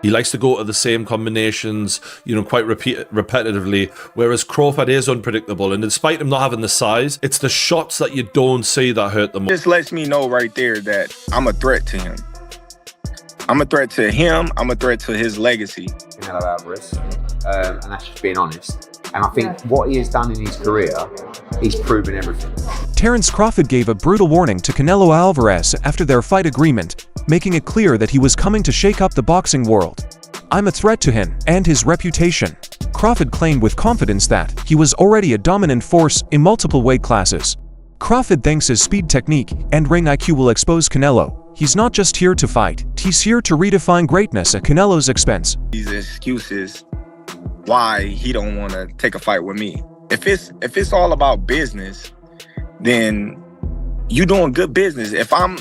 He likes to go to the same combinations, quite repetitively, whereas Crawford is unpredictable. And despite him not having the size, it's the shots that you don't see that hurt the most. This lets me know right there that I'm a threat to him. I'm a threat to him. I'm a threat to his legacy. Canelo Alvarez, and that's just being honest. And I think what he has done in his career, he's proven everything. Terence Crawford gave a brutal warning to Canelo Alvarez after their fight agreement, making it clear that he was coming to shake up the boxing world. "I'm a threat to him and his reputation," Crawford claimed with confidence that he was already a dominant force in multiple weight classes. Crawford thinks his speed, technique, and ring IQ will expose Canelo. He's not just here to fight, he's here to redefine greatness at Canelo's expense. These excuses why he don't want to take a fight with me. If it's all about business, then you doing good business. If I'm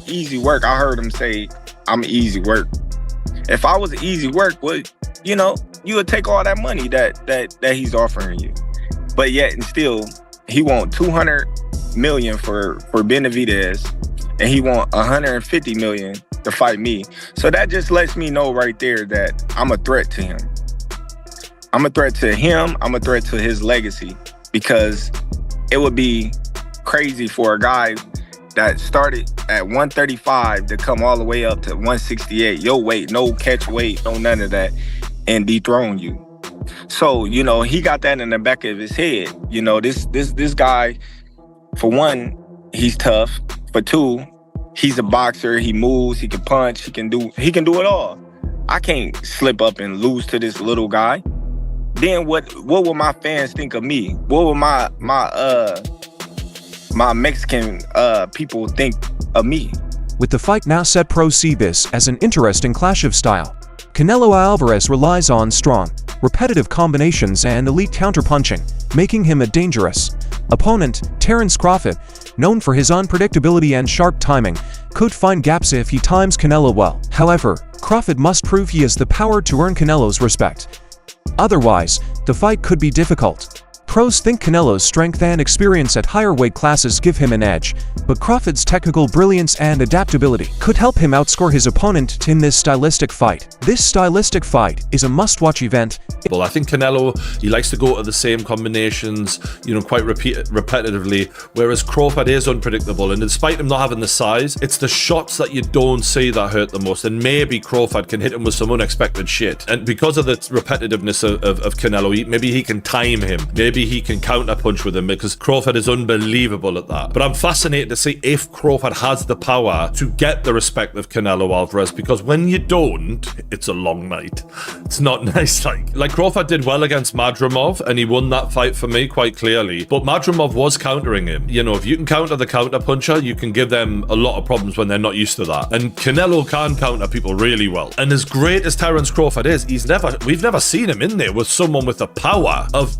easy work, I heard him say I'm easy work. If I was easy work, well, you would take all that money that he's offering you. But yet and still, he want 200 million for Benavidez, and he want 150 million to fight me. So that just lets me know right there that I'm a threat to him. I'm a threat to him. I'm a threat to his legacy, because it would be crazy for a guy that started at 135 to come all the way up to 168, your weight, no catch weight, no none of that, and dethrone you. So, he got that in the back of his head. This guy, for one, he's tough. For two, he's a boxer. He moves, he can punch, he can do it all. I can't slip up and lose to this little guy. Then what will my fans think of me? What will my Mexican people think of me? With the fight now set, pros see this as an interesting clash of style. Canelo Alvarez relies on strong, repetitive combinations and elite counterpunching, making him a dangerous opponent. Terence Crawford, known for his unpredictability and sharp timing, could find gaps if he times Canelo well. However, Crawford must prove he has the power to earn Canelo's respect. Otherwise, the fight could be difficult. Pros think Canelo's strength and experience at higher weight classes give him an edge, but Crawford's technical brilliance and adaptability could help him outscore his opponent in this stylistic fight. This stylistic fight is a must-watch event. Well, I think Canelo, he likes to go to the same combinations, quite repetitively, whereas Crawford is unpredictable. And despite him not having the size, it's the shots that you don't see that hurt the most. And maybe Crawford can hit him with some unexpected shit. And because of the repetitiveness of Canelo, maybe he can time him. Maybe he can counter-punch with him, because Crawford is unbelievable at that. But I'm fascinated to see if Crawford has the power to get the respect of Canelo Alvarez, because when you don't, it's a long night. It's not nice. Like Crawford did well against Madrimov, and he won that fight for me quite clearly. But Madrimov was countering him. If you can counter the counter-puncher, you can give them a lot of problems when they're not used to that. And Canelo can counter people really well. And as great as Terence Crawford is, we've never seen him in there with someone with the power of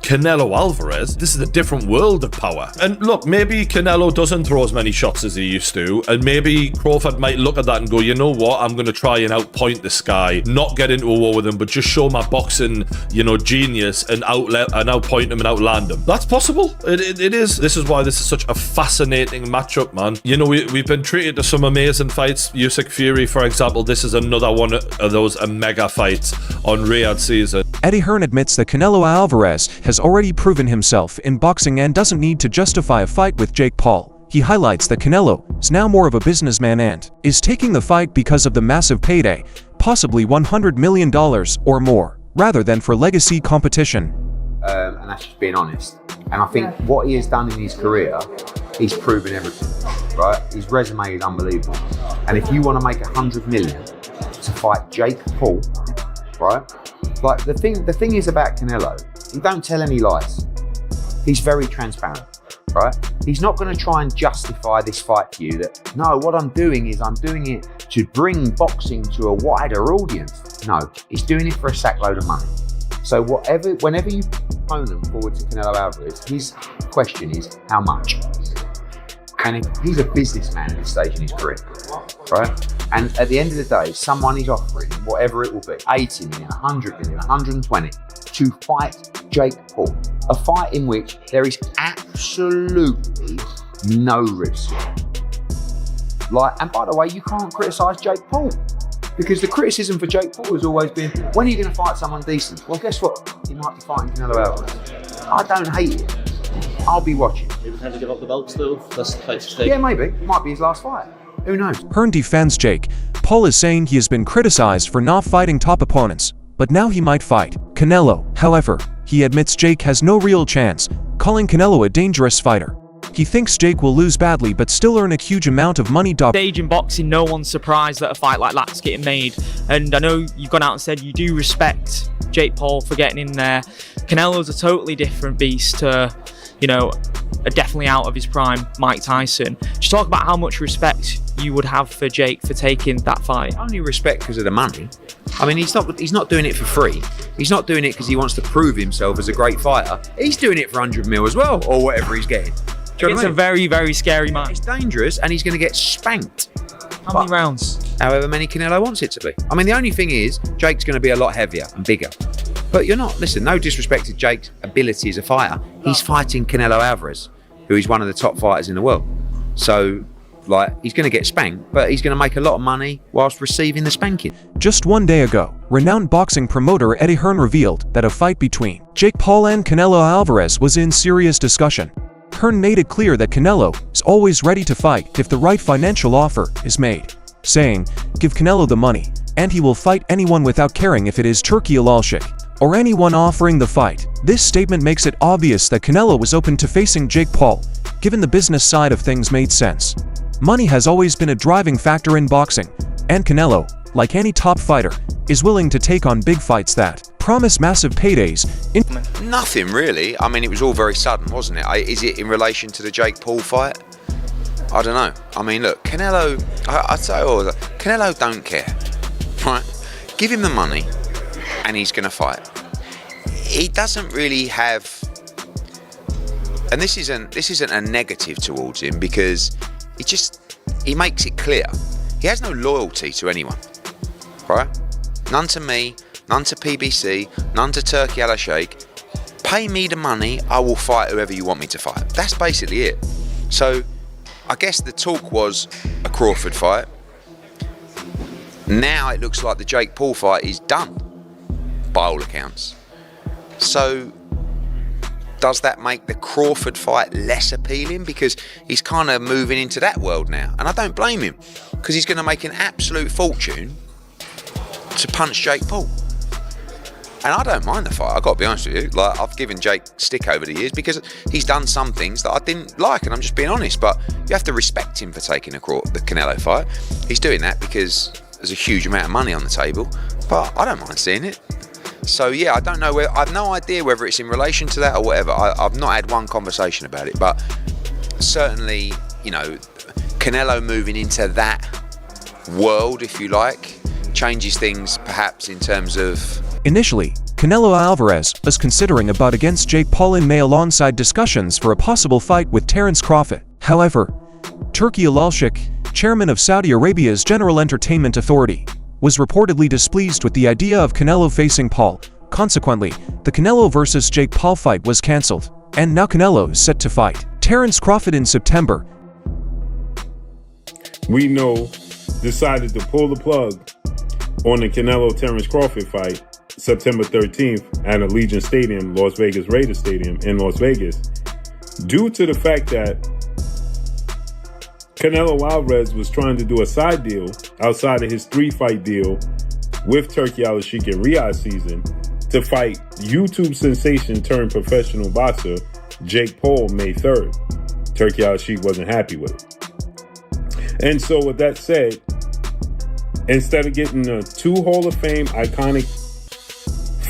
Canelo Alvarez. This is a different world of power. And look, maybe Canelo doesn't throw as many shots as he used to, and maybe Crawford might look at that and go, you know what, I'm going to try and outpoint this guy, not get into a war with him, but just show my boxing, genius and outpoint him and outland him. That's possible. It is. This is why this is such a fascinating matchup, man. We've been treated to some amazing fights. Usyk Fury, for example, this is another one of those mega fights on Riyadh season. Eddie Hearn admits that Canelo Alvarez has already proven himself in boxing and doesn't need to justify a fight with Jake Paul. He highlights that Canelo is now more of a businessman and is taking the fight because of the massive payday, possibly $100 million or more, rather than for legacy competition. And that's just being honest. And I think what he has done in his career, he's proven everything, right? His resume is unbelievable. And if you want to make 100 million to fight Jake Paul, right? Like the thing is about Canelo, he don't tell any lies. He's very transparent, right? He's not going to try and justify this fight to you that, no, what I'm doing it to bring boxing to a wider audience. No, he's doing it for a sackload of money. So whenever you phone them forward to Canelo Alvarez, his question is, how much? And he's a businessman at this stage in his career, right? And at the end of the day, someone is offering him whatever it will be, 80 million, 100 million, 120, to fight Jake Paul. A fight in which there is absolutely no risk. And by the way, you can't criticise Jake Paul. Because the criticism for Jake Paul has always been, when are you going to fight someone decent? Well, guess what? You might be fighting Canelo Alvarez. I don't hate it. I'll be watching. Maybe time to give up the belt still? That's the fight to take. Yeah, maybe. It might be his last fight. Who knows? Hearn defends Jake. Paul is saying he has been criticized for not fighting top opponents, but now he might fight Canelo. However, he admits Jake has no real chance, calling Canelo a dangerous fighter. He thinks Jake will lose badly but still earn a huge amount of money. Stage in boxing, no one's surprised that a fight like that's getting made. And I know you've gone out and said you do respect Jake Paul for getting in there. Canelo's a totally different beast to, you know, a definitely out of his prime Mike Tyson. Just talk about how much respect you would have for Jake for taking that fight. Only respect because of the money. I mean, he's not doing it for free. He's not doing it because he wants to prove himself as a great fighter. He's doing it for 100 mil as well, or whatever he's getting. It's a very, very scary man. It's dangerous, and he's going to get spanked. How many rounds? However many Canelo wants it to be. I mean, the only thing is, Jake's going to be a lot heavier and bigger. But you're not, listen, no disrespect to Jake's ability as a fighter. He's fighting Canelo Alvarez, who is one of the top fighters in the world. So, like, he's going to get spanked, but he's going to make a lot of money whilst receiving the spanking. Just one day ago, renowned boxing promoter Eddie Hearn revealed that a fight between Jake Paul and Canelo Alvarez was in serious discussion. Hearn made it clear that Canelo is always ready to fight if the right financial offer is made, saying, "Give Canelo the money, and he will fight anyone without caring if it is Turki Alalshik or anyone offering the fight." This statement makes it obvious that Canelo was open to facing Jake Paul, given the business side of things made sense. Money has always been a driving factor in boxing, and Canelo, like any top fighter, is willing to take on big fights that promise massive paydays. Nothing really. I mean, it was all very sudden, wasn't it? Is it in relation to the Jake Paul fight? I don't know. I mean, look, Canelo, I'd say all that. Canelo don't care, right? Give him the money and he's going to fight. He doesn't really have, and this isn't a negative towards him, because he makes it clear. He has no loyalty to anyone, right? None to me, none to PBC, none to Turki Alalshik. Pay me the money, I will fight whoever you want me to fight. That's basically it. So, I guess the talk was a Crawford fight. Now it looks like the Jake Paul fight is done, by all accounts. So, does that make the Crawford fight less appealing? Because he's kind of moving into that world now. And I don't blame him, because he's going to make an absolute fortune to punch Jake Paul. And I don't mind the fight, I've got to be honest with you. Like, I've given Jake stick over the years because he's done some things that I didn't like, and I'm just being honest. But you have to respect him for taking the Canelo fight. He's doing that because there's a huge amount of money on the table, but I don't mind seeing it. So yeah, I don't know I've no idea whether it's in relation to that or whatever. I've not had one conversation about it, but certainly, you know, Canelo moving into that world, if you like, changes things perhaps in terms of... Initially, Canelo Alvarez was considering a bout against Jake Paul in May alongside discussions for a possible fight with Terence Crawford. However, Turki Alalshik, chairman of Saudi Arabia's General Entertainment Authority, was reportedly displeased with the idea of Canelo facing Paul. Consequently, the Canelo vs. Jake Paul fight was cancelled, and now Canelo is set to fight Terence Crawford in September. We know decided to pull the plug on the Canelo-Terence Crawford fight September 13th at Allegiant Stadium, Las Vegas Raiders Stadium in Las Vegas, due to the fact that Canelo Alvarez was trying to do a side deal outside of his 3-fight deal with Turki Alalshik in Riyadh season to fight YouTube sensation turned professional boxer Jake Paul May 3rd. Turki Alalshik wasn't happy with it. And so with that said, instead of getting the 2 Hall of Fame iconic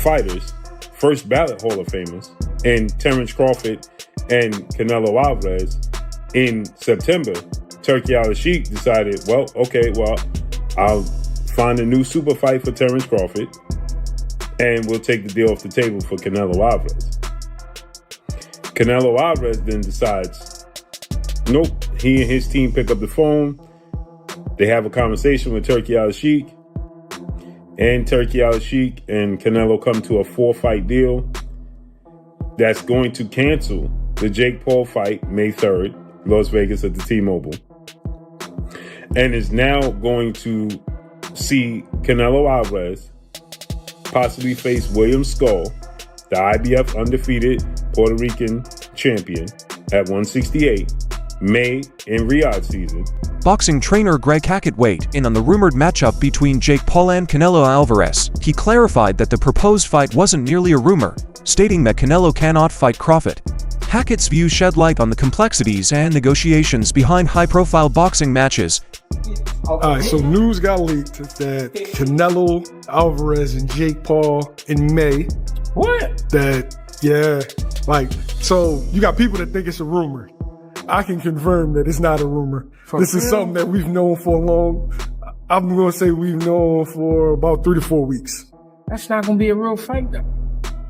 fighters, first ballot Hall of Famers, in Terence Crawford and Canelo Alvarez in September, Turki Alalshik decided, well, okay, I'll find a new super fight for Terence Crawford and we'll take the deal off the table for Canelo Alvarez. Canelo Alvarez then decides, nope, he and his team pick up the phone. They have a conversation with Turki Alalshik, and Turki Alalshik and Canelo come to a 4-fight deal that's going to cancel the Jake Paul fight May 3rd, Las Vegas at the T-Mobile, and is now going to see Canelo Alvarez possibly face William Skull, the IBF undefeated Puerto Rican champion at 168, May in Riyadh season. Boxing trainer Greg Hackett weighed in on the rumored matchup between Jake Paul and Canelo Alvarez. He clarified that the proposed fight wasn't merely a rumor, stating that Canelo cannot fight Crawford. Hackett's view shed light on the complexities and negotiations behind high-profile boxing matches. Alright, so news got leaked that Canelo Alvarez and Jake Paul in May. What? So you got people that think it's a rumor. I can confirm that it's not a rumor. This is something that we've known for I'm going to say we've known for about 3 to 4 weeks. That's not going to be a real fight, though.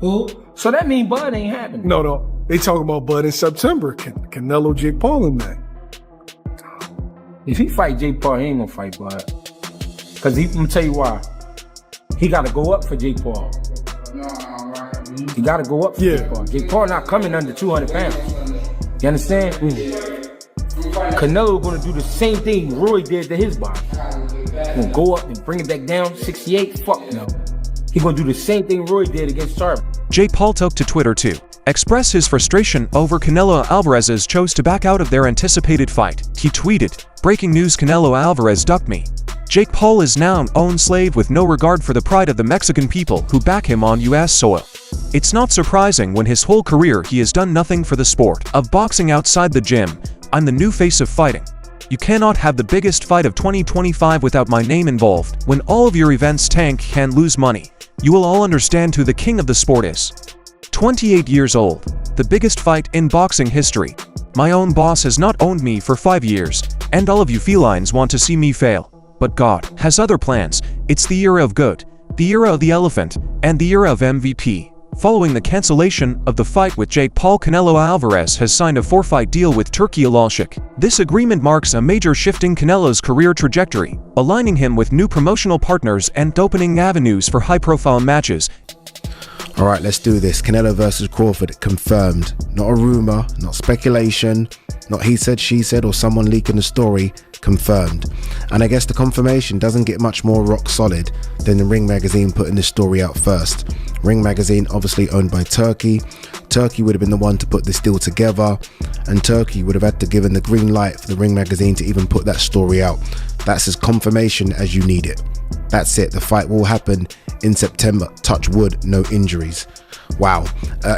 Who? So that means Bud ain't happening. No. They talking about Bud in September. Canelo, Jake Paul in May. If he fight Jake Paul, he ain't gonna fight Bud. Cause I'm gonna tell you why. He gotta go up for Jake Paul. He gotta go up for Jake Paul. Jake Paul not coming under 200 pounds. You understand? Canelo gonna do the same thing Roy did to his body. Gonna go up and bring it back down, 68, fuck no. He gonna do the same thing Roy did against Sharp. Jake Paul took to Twitter to express his frustration over Canelo Alvarez's chose to back out of their anticipated fight. He tweeted, "Breaking news, Canelo Alvarez ducked me. Jake Paul is now an own slave with no regard for the pride of the Mexican people who back him on US soil. It's not surprising when his whole career he has done nothing for the sport of boxing outside the gym. I'm the new face of fighting. You cannot have the biggest fight of 2025 without my name involved. When all of your events tank and lose money, you will all understand who the king of the sport is. 28 years old, the biggest fight in boxing history. My own boss has not owned me for 5 years, and all of you felines want to see me fail. But God has other plans. It's the era of good, the era of the elephant, and the era of MVP." Following the cancellation of the fight with Jake Paul, Canelo Alvarez has signed a 4-fight deal with Turki Alalshik. This agreement marks a major shift in Canelo's career trajectory, aligning him with new promotional partners and opening avenues for high-profile matches. All right, let's do this. Canelo versus Crawford confirmed. Not a rumor, not speculation, not he said, she said, or someone leaking the story. Confirmed. And I guess the confirmation doesn't get much more rock solid than the Ring Magazine putting this story out first. Ring Magazine, obviously owned by Turkey. Turkey would have been the one to put this deal together, and Turkey would have had to give the green light for the Ring Magazine to even put that story out. That's as confirmation as you need it. That's it. The fight will happen in September. Touch wood, no injuries. Wow.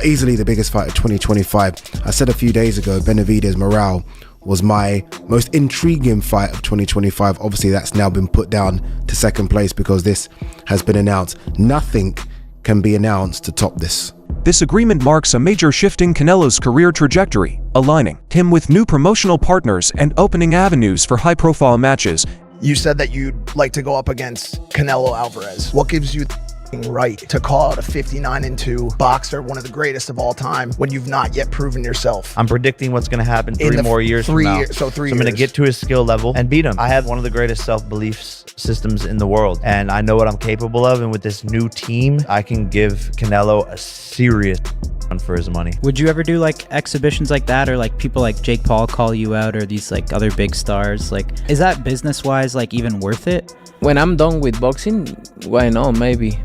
Easily the biggest fight of 2025. I said a few days ago, Benavidez Morale was my most intriguing fight of 2025. Obviously, that's now been put down to second place because this has been announced. Nothing can be announced to top this. This agreement marks a major shift in Canelo's career trajectory, aligning him with new promotional partners and opening avenues for high-profile matches. You said that you'd like to go up against Canelo Alvarez. What gives you the right to call out a 59-2 boxer, one of the greatest of all time, when you've not yet proven yourself? I'm predicting what's going to happen 3 more years from now. So I'm going to get to his skill level and beat him. I have one of the greatest self-belief systems in the world, and I know what I'm capable of. And with this new team, I can give Canelo a serious run for his money. Would you ever do like exhibitions like that, or like people like Jake Paul call you out, or these like other big stars? Like, is that business-wise like even worth it? When I'm done with boxing, why not? Maybe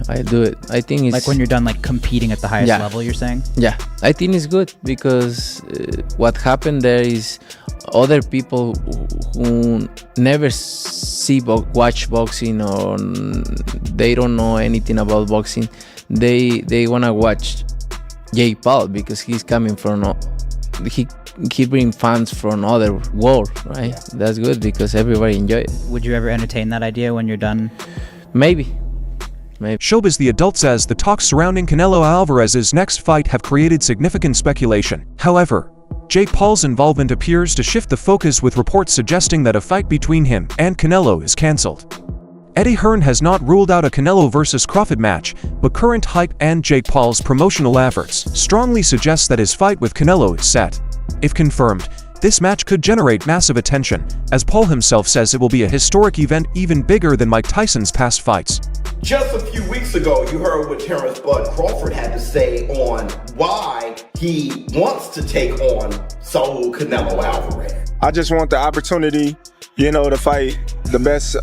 I do it. I think it's like when you're done like competing at the highest level, you're saying? Yeah, I think it's good because what happened there is other people who never watch boxing, or they don't know anything about boxing, they wanna watch Jake Paul because he's coming from he brings fans from other world, right? That's good because everybody enjoy it. Would you ever entertain that idea when you're done? Maybe. Showbiz The Adult says the talks surrounding Canelo Alvarez's next fight have created significant speculation. However, Jake Paul's involvement appears to shift the focus, with reports suggesting that a fight between him and Canelo is cancelled. Eddie Hearn has not ruled out a Canelo versus Crawford match, but current hype and Jake Paul's promotional efforts strongly suggest that his fight with Canelo is set. If confirmed, this match could generate massive attention, as Paul himself says it will be a historic event, even bigger than Mike Tyson's past fights. Just a few weeks ago, you heard what Terrence Bud Crawford had to say on why he wants to take on Saul Canelo Alvarez. I just want the opportunity, to fight the best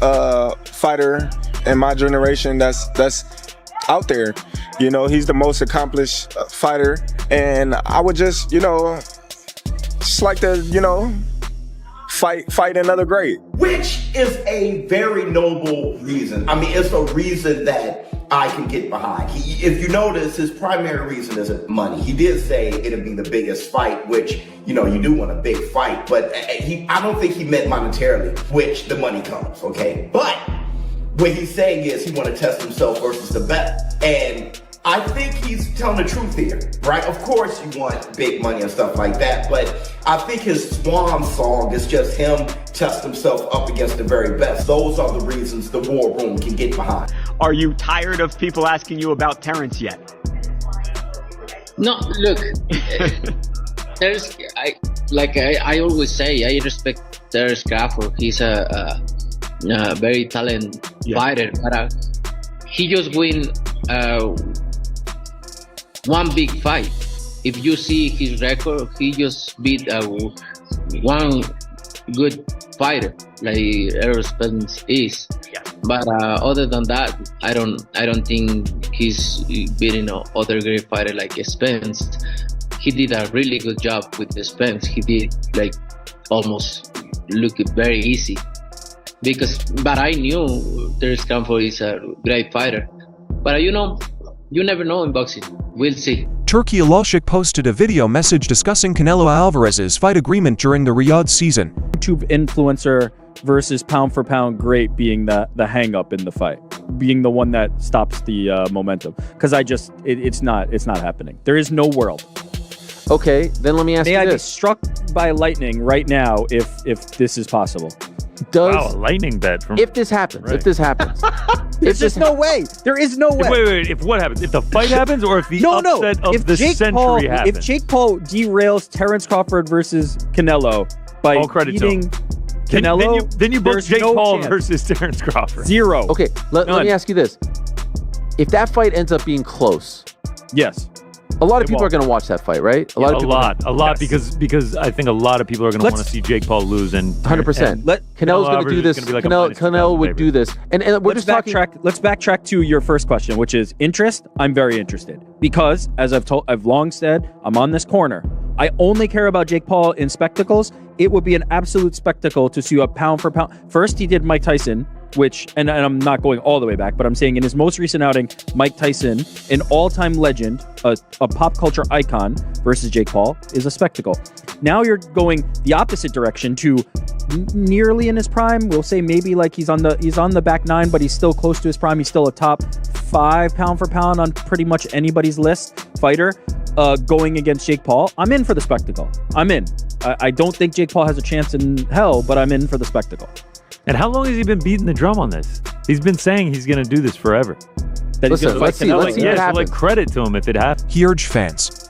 fighter in my generation that's out there. You know, he's the most accomplished fighter, and I would just like to, fight another great. Which is a very noble reason. I mean, it's a reason that I can get behind. If you notice, his primary reason isn't money. He did say it'll be the biggest fight, which, you do want a big fight, but I don't think he meant monetarily, which the money comes, okay? But what he's saying is he want to test himself versus the best. And I think he's telling the truth here, right? Of course you want big money and stuff like that, but I think his swan song is just him test himself up against the very best. Those are the reasons the War Room can get behind. Are you tired of people asking you about Terrence yet? No, look, I always say, I respect Terrence Crawford. He's a very talented fighter, but he just win one big fight. If you see his record, he just beat one good fighter like Errol Spence is. But other than that, I don't think he's beating other great fighter like Spence. He did a really good job with the Spence. He did almost look very easy. But I knew Terrence Crawford is a great fighter. But you never know in boxing. We'll see. Turki Alalshik posted a video message discussing Canelo Alvarez's fight agreement during the Riyadh season. YouTube influencer versus pound for pound great being the hang up in the fight, being the one that stops the momentum. Because it's not happening. There is no world. Okay, then let me ask you this. May I be struck by lightning right now if this is possible? Wow, a lightning bet. If this happens, if this happens. There's just no way. There is no way. Wait. If what happens? If the fight happens, or if the upset of if the Jake century Paul, happens? If Jake Paul derails Terrence Crawford versus Canelo by All credit to beating him. Canelo, then you book there's Jake no Paul chance. versus Terrence Crawford. Zero. Okay, let me ask you this. If that fight ends up being close, yes, a lot of people are going to watch that fight, right? A lot because I think a lot of people are going to want to see Jake Paul lose, and 100%. Canelo's going to do this. Canelo would do this, and we're let's just talking. Let's backtrack to your first question, which is interest. I'm very interested because, as I've long said, I'm on this corner. I only care about Jake Paul in spectacles. It would be an absolute spectacle to see a pound for pound. First, he did Mike Tyson, which, and I'm not going all the way back, but I'm saying in his most recent outing, Mike Tyson, an all-time legend, a pop culture icon versus Jake Paul is a spectacle. Now you're going the opposite direction to nearly in his prime. We'll say maybe like he's on the back nine, but he's still close to his prime. He's still a top 5 pound for pound on pretty much anybody's list fighter. Going against Jake Paul, I'm in for the spectacle. I'm in. I don't think Jake Paul has a chance in hell, but I'm in for the spectacle. And how long has he been beating the drum on this? He's been saying he's going to do this forever. Listen, let's see what happens. Credit to him if it happens. He urged fans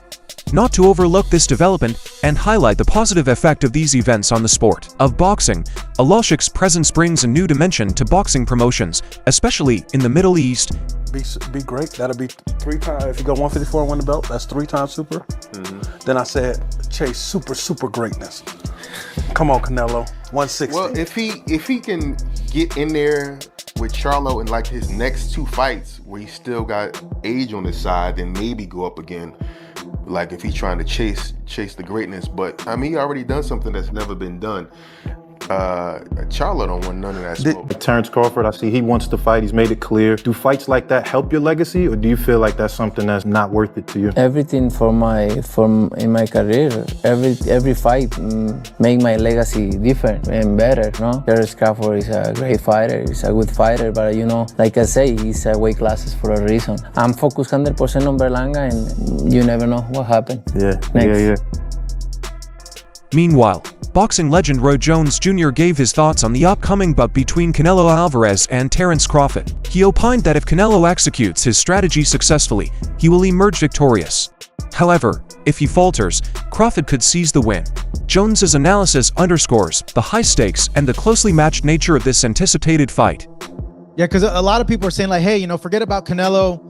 not to overlook this development and highlight the positive effect of these events on the sport of boxing. Alalshik's presence brings a new dimension to boxing promotions, especially in the Middle East. Be great. That'll be 3 times. If you go 154 and win the belt, that's 3 times super. Then I said, chase super greatness. Come on, Canelo. 160. Well, if he can get in there with Charlo in like his next 2 fights where he still got age on his side, then maybe go up again. Like if he's trying to chase the greatness. But I mean, he already done something that's never been done. Charlo don't want none of that smoke. Terrence Crawford, I see he wants to fight. He's made it clear. Do fights like that help your legacy, or do you feel like that's something that's not worth it to you? Everything in my career, every fight make my legacy different and better. No, Terrence Crawford is a great fighter. He's a good fighter, but like I say, he's weight classes for a reason. I'm focused 100% on Berlanga, and you never know what happened. Yeah. Meanwhile, boxing legend Roy Jones Jr. gave his thoughts on the upcoming bout between Canelo Alvarez and Terrence Crawford. He opined that if Canelo executes his strategy successfully, he will emerge victorious. However, if he falters, Crawford could seize the win. Jones's analysis underscores the high stakes and the closely matched nature of this anticipated fight. Yeah, because a lot of people are saying like, hey, forget about Canelo.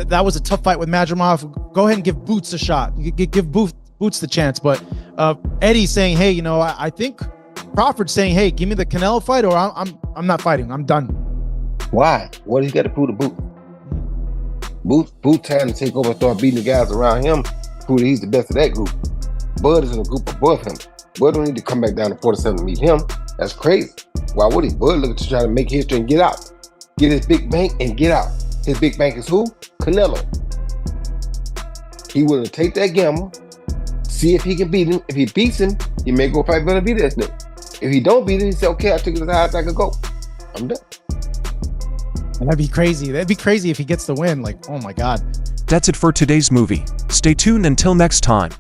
That was a tough fight with Madrimov. Go ahead and give Boots a shot. Give Boots the chance. But Eddie's saying, hey, I think Crawford's saying, hey, give me the Canelo fight or I'm not fighting. I'm done. Why? What he got to prove to Boots? Boots time to take over and start beating the guys around him, prove that he's the best of that group. Bud is in a group above him. Bud don't need to come back down to 47 to meet him. That's crazy. Why would he? Bud looking to try to make history and get out. Get his big bank and get out. His big bank is who? Canelo. He willing to take that gamble, see if he can beat him. If he beats him, he may go fight Benavidez next. If he don't beat him, he say, okay, I took it as high as I could go. I'm done. That'd be crazy. That'd be crazy if he gets the win. Like, oh my God. That's it for today's movie. Stay tuned until next time.